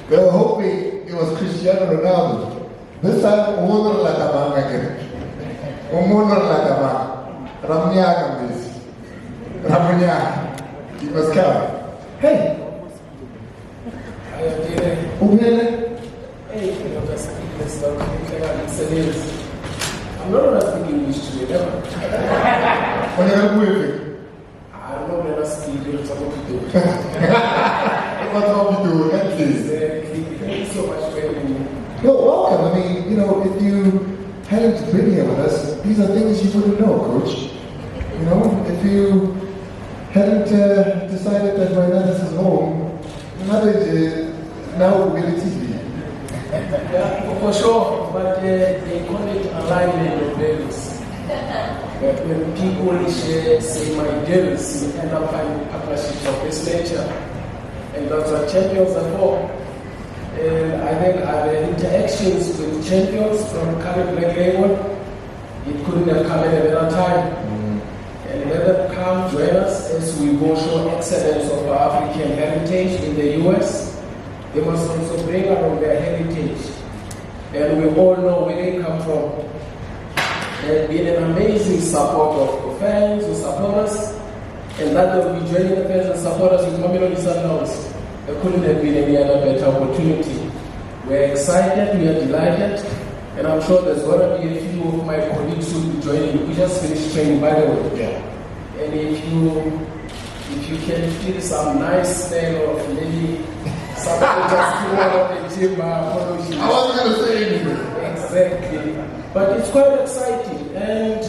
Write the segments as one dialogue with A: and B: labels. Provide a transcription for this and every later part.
A: They were hoping it was Cristiano Ronaldo. This time, Umunur Latamanga again. Umunur Latamanga. Ramnyaka, please. Ramnyaka. He was coming. Hey! Ubele?
B: Hey, you know, just speak this stuff. I'm not going to speak English to you, never.
A: When you're going to move
B: I don't know when I speak English, I'm going to do it.
A: What's wrong with you? At least.
B: Thank you so much for having me.
A: Well, welcome. I mean, you know, if you hadn't been here with us, these are things you wouldn't know, Coach. You know, if you hadn't decided that my dad is home, another now will be TV.
B: Yeah, for sure, but they call it alignment of values. When people say my deals, you end up finding partnerships of this nature. And that's what champions are for. And I think our interactions with champions from Kerryn Greenleaf, it couldn't have come at a better time. And let them come join us as we go show excellence of our African heritage in the US. They must also bring along their heritage. And we all know where they come from. They've been an amazing support of fans who support us, and that they'll be joining the fans and support us with Mamelodi Sundowns. There couldn't have been any other better opportunity. We're excited, we are delighted, and I'm sure there's going to be a few of my colleagues who will be joining. We just finished training, by the way.
A: Yeah.
B: And if you can feel some nice smell of maybe something just come out of the gym,
A: I wasn't going to say anything.
B: Exactly. But it's quite exciting, and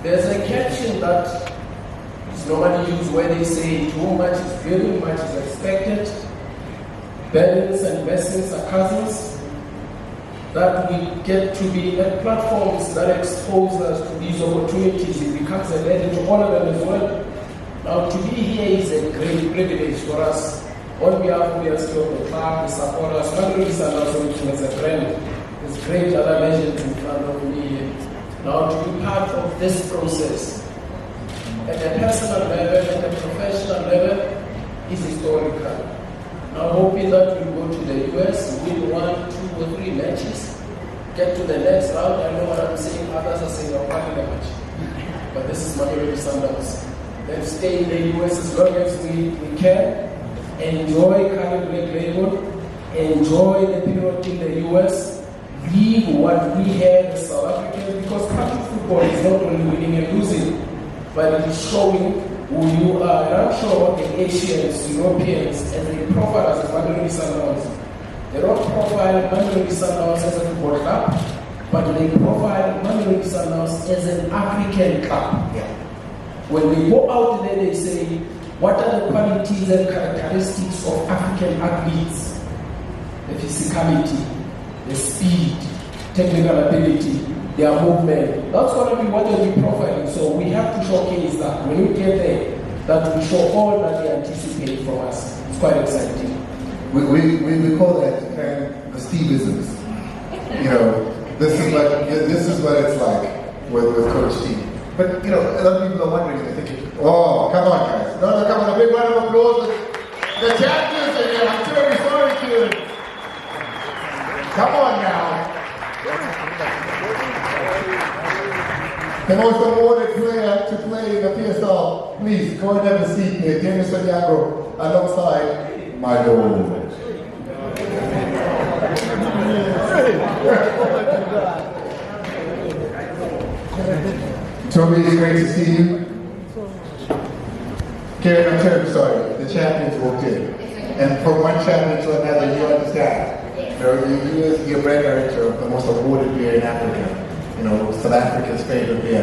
B: there's a caption that is normally used where they say too much is very much is expected. Burdens and blessings are cousins. That we get to be at platforms that expose us to these opportunities. It becomes a lesson to all of them as well. Now, to be here is a great privilege for us. On behalf of the of the club, the supporters, Melrose Sundowns as a friend. There's great other legends in front of me. Now, to be part of this process at a personal level, at a professional level, is historical. Now, hoping that we'll go to the US, win 1, 2, or 3 matches, get to the next round. I know what I'm saying, others are saying, I'm not in the match. But this is Mamelodi Sundowns. Then stay in the US as long as we can. Enjoy Kerryn Greenleaf, enjoy the period in the US, leave what we have as South Africans, because country football is not only winning and losing, but it is showing who you are. And I'm sure the Asians, Europeans, as they profile us as Mamelodi Sundowns, they don't profile Mamelodi Sundowns as a football club, but they profile Mamelodi Sundowns as an African club.
A: Yeah.
B: When they go out there, they say, what are the qualities and characteristics of African athletes? The physicality, the speed, technical ability, their movement. That's going to be what they'll be profiling. So we have to showcase that. When we get there, that we show all that they anticipate from us. It's quite exciting.
A: We call that the Steveisms. You know, this is what it's like with Coach Steve. But, you know, a lot of people are wondering, they're thinking, oh, come on, guys. No, come on, a big round of applause. The champions are here. I'm terribly sorry, kids. Come on now. The most awarded player to play in the PSL. Please, go and have a seat here. Dennis Onyango alongside my lord. Toby, it's great to see you. Kerryn, I'm terribly sorry. The champions walked in. And from one champion to another, you understand. You know, you as your brand director of the most awarded beer in Africa, you know, South Africa's favorite beer.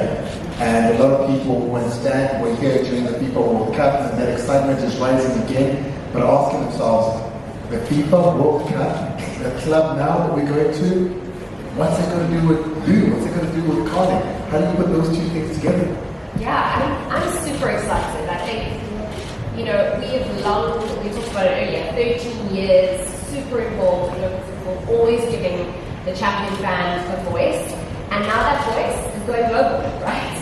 A: And a lot of people who understand were here during the FIFA World Cup, and that excitement is rising again, but asking themselves, the FIFA World Cup, the club now that we're going to, what's it going to do with you? What's it going to do with Colin? How do you put those two things together?
C: Yeah, I'm super excited. I think, you know, we talked about it earlier, 13 years, super involved in local football, always giving the champion fans a voice. And now that voice is going global, right?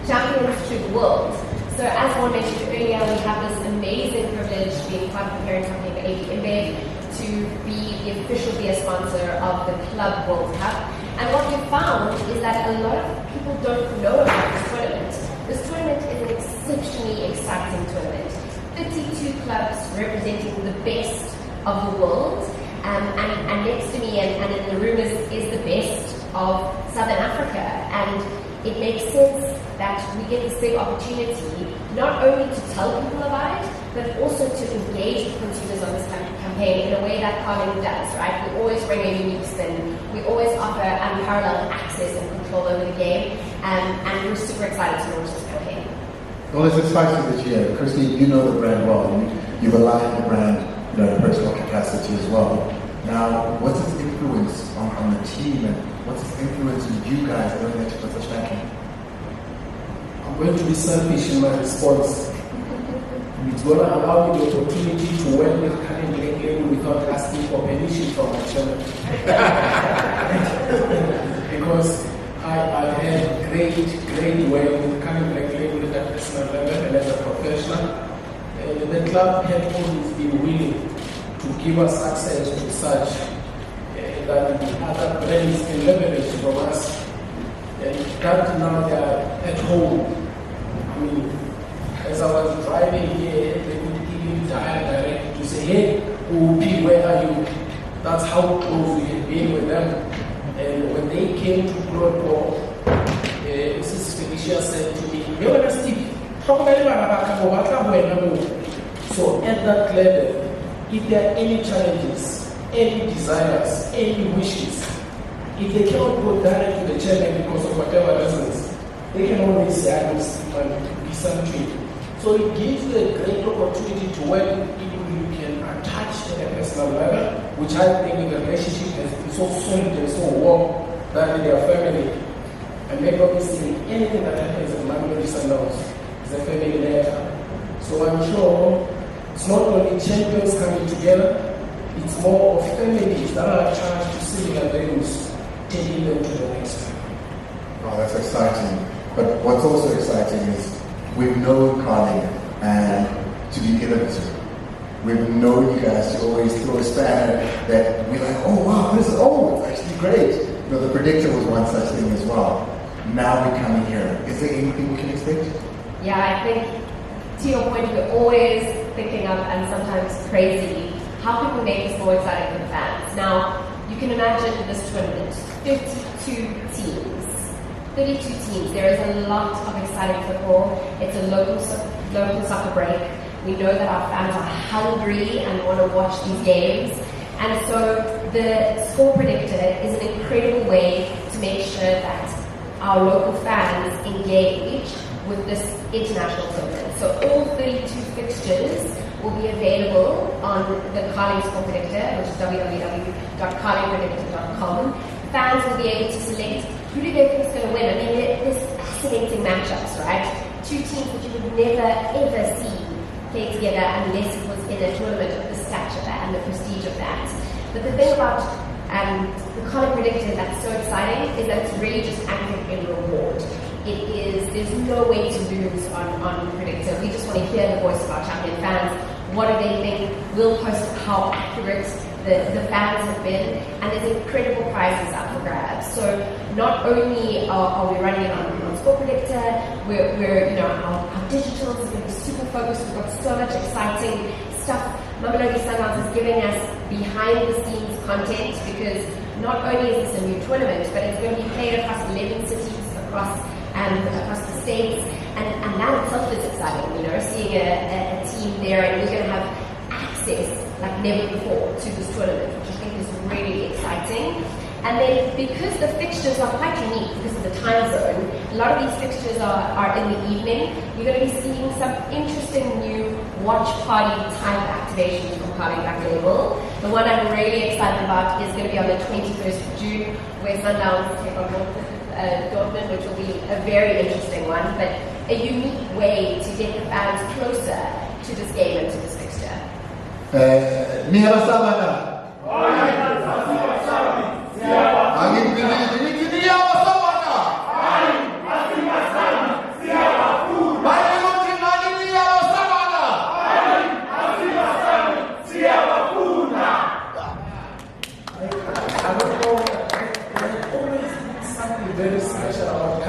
C: Champions to the world. So as one mentioned earlier, we have this amazing privilege being part of the parent company of AB InBev to official beer sponsor of the Club World Cup. And what we found is that a lot of people don't know about this tournament. This tournament is an exceptionally exciting tournament. 32 clubs representing the best of the world. And next to me and in the room is the best of Southern Africa. And it makes sense that we get this big opportunity not only to tell people about it, but also to engage with consumers on this campaign in a way that Carling does, right? We always bring a unique spin. We always offer unparalleled access and control over the game. And we're super excited to launch this campaign.
A: Well, it's exciting this year. Christy, you know the brand well. You've aligned the brand in a personal capacity as well. Now, what's its influence on the team, and what's its influence on you guys knowing that you've got such backing?
B: I'm going to be selfish in my response. It's going to allow me the opportunity to work with Kerryn Greenleaf without asking for permission from my channel. Because I've had great work with Kerryn Greenleaf at personal level and as a professional. The club had always been willing to give us access to such that the other brands can leverage from us. And that now they are at home. I mean, as I was driving here, they would even dial direct to say, hey, OP, where are you? That's how close we had been with them. And when they came to Broadway, Mrs. Felicia said to me, Steve, so at that level, if there are any challenges, any desires, any wishes, if they cannot go direct to the chairman because of whatever reasons, they can always say, I will be something. So it gives you a great opportunity to work with people you can attach at a personal level, which I think the relationship has been so solid and so warm that they are family. And make no mistake, anything that happens in Mamelodi Sundowns is a family matter. So I'm sure it's not only champions coming together, it's more of families that are charged to similar values, taking them to the next level.
A: Oh, that's exciting. But what's also exciting is we've known Carling and to be innovative. We've known you guys to always throw a spanner that we're like, oh wow, it's actually great. You know, the predictor was one such thing as well. Now we're coming here. Is there anything we can expect?
C: Yeah, I think to your point, we're always thinking of, and sometimes crazy, how can we make this more exciting for the fans? Now, you can imagine this tournament, 32 teams. 32 teams. There is a lot of exciting football. It's a local soccer break. We know that our fans are hungry and want to watch these games. And so the score predictor is an incredible way to make sure that our local fans engage with this international tournament. So all 32 fixtures will be available on the Carling Score Predictor, which is www.carlingpredictor.com. Fans will be able to select who do they think is going to win. I mean, there's fascinating matchups, right? Two teams that you would never, ever see play together unless it was in a tournament of the stature and the prestige of that. But the thing about the Carling Predictor that's so exciting is that it's really just anchored in reward. There's no way to lose on Predictor. We just want to hear the voice of our champion fans. What do they think? We'll post how accurate the fans have been, and there's incredible prizes up for grabs. So not only are we running it on Score Predictor, we're our digitals are going to be super focused. We've got so much exciting stuff. Mamelodi Sundowns is giving us behind the scenes content, because not only is this a new tournament, but it's going to be played across 11 cities across the states, and that itself is exciting, seeing a team there, and we're going to have access like never before to this tournament, which I think is really exciting. And then because the fixtures are quite unique because of the time zone, a lot of these fixtures are in the evening, you're going to be seeing some interesting new watch party type activations from Carling Black Label. The one I'm really excited about is going to be on the 21st of June, where Sundowns take on Dortmund, which will be a very interesting one, but a unique way to get the fans closer to this game and to this fixture.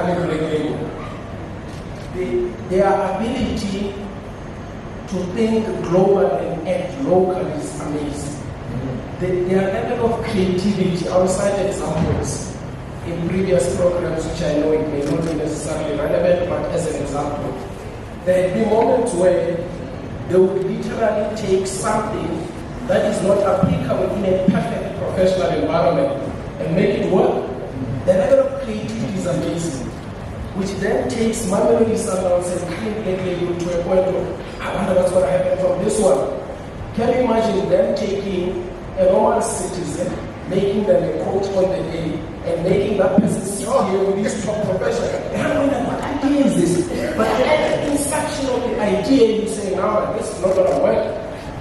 B: Kerryn Greenleaf, their ability to think globally and act locally is amazing. Their level of creativity, outside examples in previous programs, which I know it may not be necessarily relevant, but as an example, there have been moments where they would literally take something that is not applicable in a perfect professional environment and make it work. The level of creativity is amazing, which then takes Mamelodi Sundowns and Kerryn to a point of, I wonder what's going to happen from this one. Can you imagine them taking a normal citizen, making them a coach on the day, and making that person sit here with his top professional? And I'm wondering, what idea is this? But at the inception of the idea, you say, no, this is not going to work.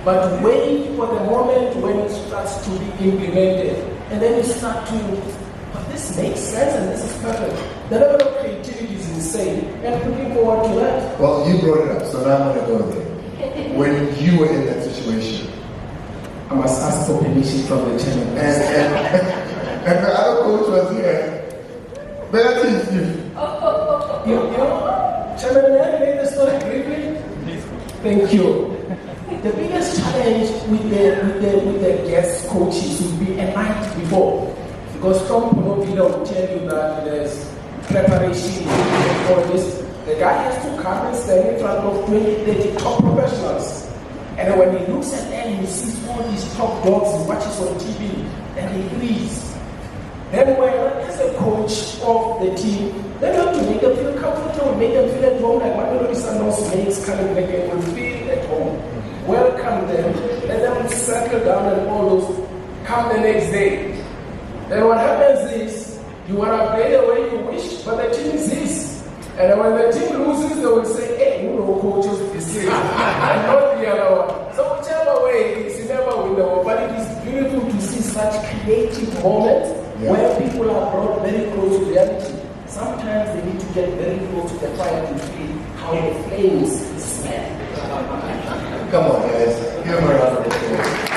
B: But wait for the moment when it starts to be implemented. And then you start to, but this makes sense and this is perfect. The level of creativity is insane. And looking forward to that.
A: Well, you brought it up, so now I'm going to go there. When you were in that situation,
B: I must ask for permission from the chairman.
A: and the other coach was here. Better teach you.
B: You know, Chairman, may I make the story briefly? Thank you. The biggest challenge with the guest coaches would be a night before. Because Tom Komphela will tell you that there's preparation for this. The guy has to come and stand in front of 20, 30 top professionals. And when he looks at them, he sees all these top dogs he watches on TV, and he frees. Then when, as a coach of the team, then you have to make them feel comfortable, make them feel at home, like Mamelodi Sundowns makes Kerryn Greenleaf will feel at home. Welcome them, let them settle down and all those, come the next day. Then what happens is, you want to play the way you wish, but the team is this. And when the team loses, they will say, hey, you know, coaches this is and not the other one. So whichever way, it's never win the war. But it is beautiful to see such creative moments where people are brought very close to reality. Sometimes they need to get very close to the fire to feel how the flames smell.
A: Come on, guys. Give them a round of applause.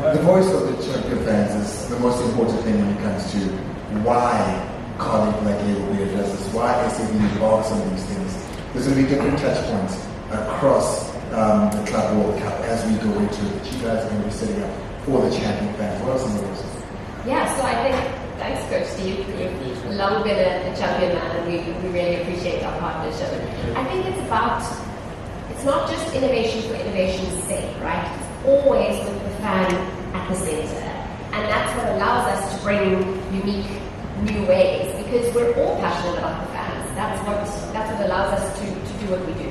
A: The voice of the champion fans is the most important thing when it comes to why colleague like you will be addresses, why SAB involves in these things. There's going to be different touch points across the Club World Cup as we go into it that you guys are going to be setting up for the champion fans. What are some of those?
C: Yeah, so I think, thanks Coach Steve, you've long been a champion man and we really appreciate our partnership. I think it's not just innovation for innovation's sake, right? It's always with the fan at the center. And that's what allows us to bring unique new ways, because we're all passionate about the fans. That's what allows us to do what we do.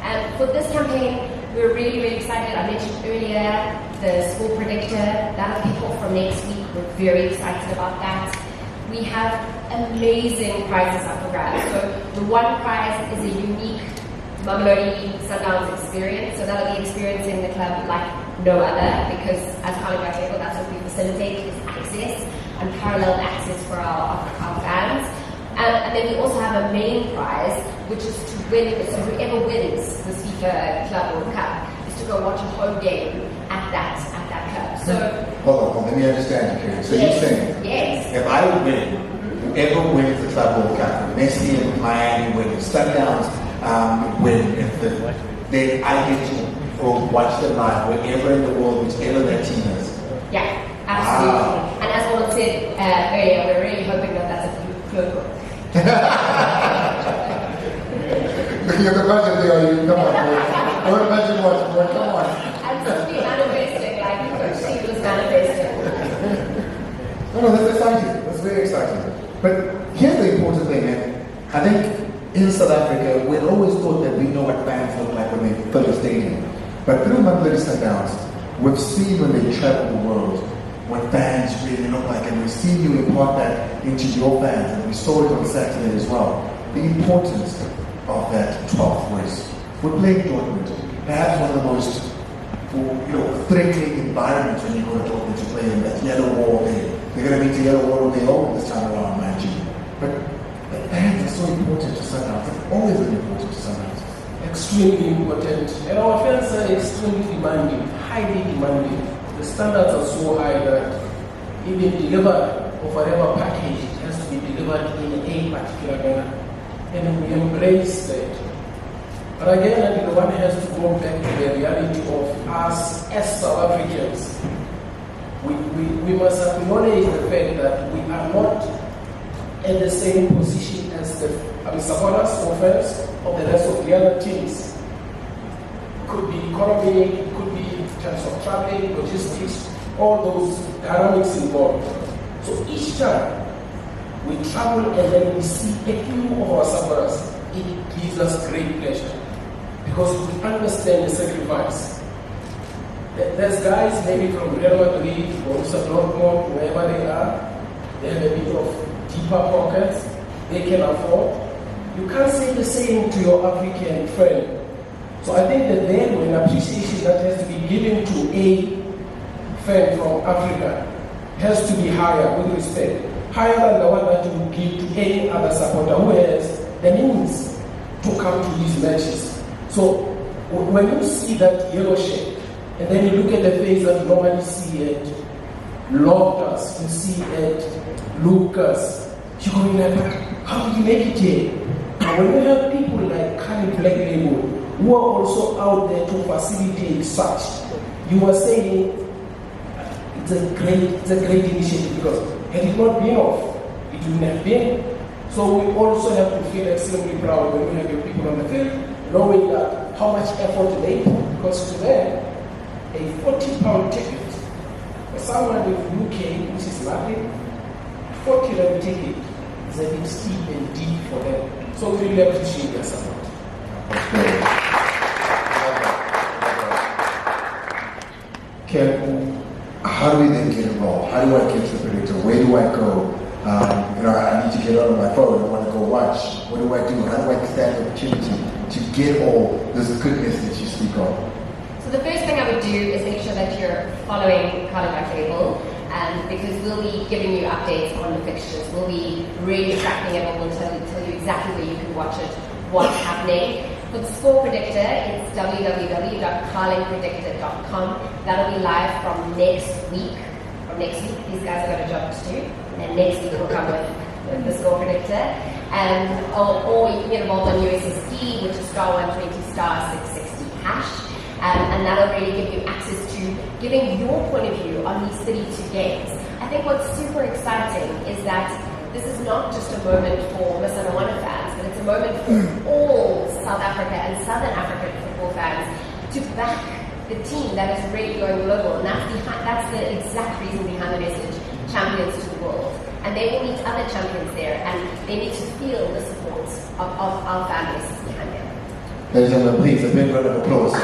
C: And for this campaign, we're really, really excited. I mentioned earlier the score predictor. That'll kick off from next week. We're very excited about that. We have amazing prizes up for grabs. So the one prize is a unique Mamelodi Sundowns experience. So that'll be experiencing the club like no other, because as Carly Table, that's what we facilitate, is access, unparalleled access for our fans. And then we also have a main prize, which is to win, so whoever wins the FIFA Club World Cup is to go watch a home game at that club. So
A: hold on, let me understand you, Kerryn. So you're saying, if I win, whoever wins the Club World Cup, Messi and Miami win, Sundowns win, then I get to go watch them live wherever in the world, whichever that team is.
C: Yeah, absolutely. Wow. And as Owen said earlier, we're really hoping that that's a club.
A: Looking at the budget there, you come on, boy. Don't imagine what, boy, come on.
C: I'm simply manifesting, like Coach Steve was manifesting.
A: No, that's exciting. That's very exciting. But here's the important thing, man. I think in South Africa, we always thought that we know what fans look like when they fill a stadium. But through Mamelodi Sundowns, we've seen when they travel the world, what fans really look like, and we've seen you impart that into your fans, and we saw it on Saturday as well. The importance of that 12th voice. We're playing Dortmund, perhaps one of the most threatening environments when you go to Dortmund to play in that yellow wall there. They're going to meet the yellow wall on their own this time around, mind you. But the fans are so important to Sundowns. They've always been important to Sundowns.
B: Extremely important. And our fans are extremely demanding, highly demanding. The standards are so high that even delivery of whatever package has to be delivered in a particular manner. And we embrace that. But again, one has to go back to the reality of us as South Africans. We must acknowledge the fact that we are not in the same position as the supporters or fans of the rest of the other teams. It could be economy, it could be in terms of traveling, logistics, all those dynamics involved. So each time we travel and then we see a few of our supporters, it gives us great pleasure because we understand the sacrifice. There's guys maybe from Real Madrid, Borussia Dortmund, wherever they are, they have a bit of deeper pockets, they can afford. You can't say the same to your African friend. So I think that value and appreciation that has to be given to a friend from Africa has to be higher with respect. Higher than the one that you would give to any other supporter who has the means to come to these matches. So when you see that yellow shirt, and then you look at the face that you normally see at Loftus, you see at Lucas, you're going like, how did you make it here? And when you have people like Kali Black Label, who are also out there to facilitate such, you are saying it's a great initiative because had it not been off, it wouldn't have been. So we also have to feel extremely proud when we have your people on the field, knowing that how much effort they put, because to them, a £40 ticket for someone with UK, which is nothing, £40 ticket is a bit steep and deep for them. So we really appreciate their support.
A: Ken, how do we then get involved? How do I get to the predictor? Where do I go? I need to get on my phone. I want to go watch. What do I do? How do I stand the opportunity to get all this goodness that you speak of?
C: So the first thing I would do is make sure that you're following Cardiff Table, because we'll be giving you updates on the fixtures. We'll be really tracking it, and we'll tell you exactly where you can watch it, what's happening. For the score predictor, it's www.carlingpredictor.com. That'll be live from next week. These guys have got a job to do, and next week we'll come with the score predictor. Or you can get involved on USSD, which is *120 *660#. And that'll really give you access to giving your point of view on these 32 games. I think what's super exciting is that this is not just a moment for Masana fans, but it's a moment for all South Africa and Southern African football fans to back the team that is really going global. And that's the exact reason behind the message, champions to the world. And they will meet other champions there, and they need to feel the support of our fan bases behind them.
A: Ladies and gentlemen, please, a big round of applause.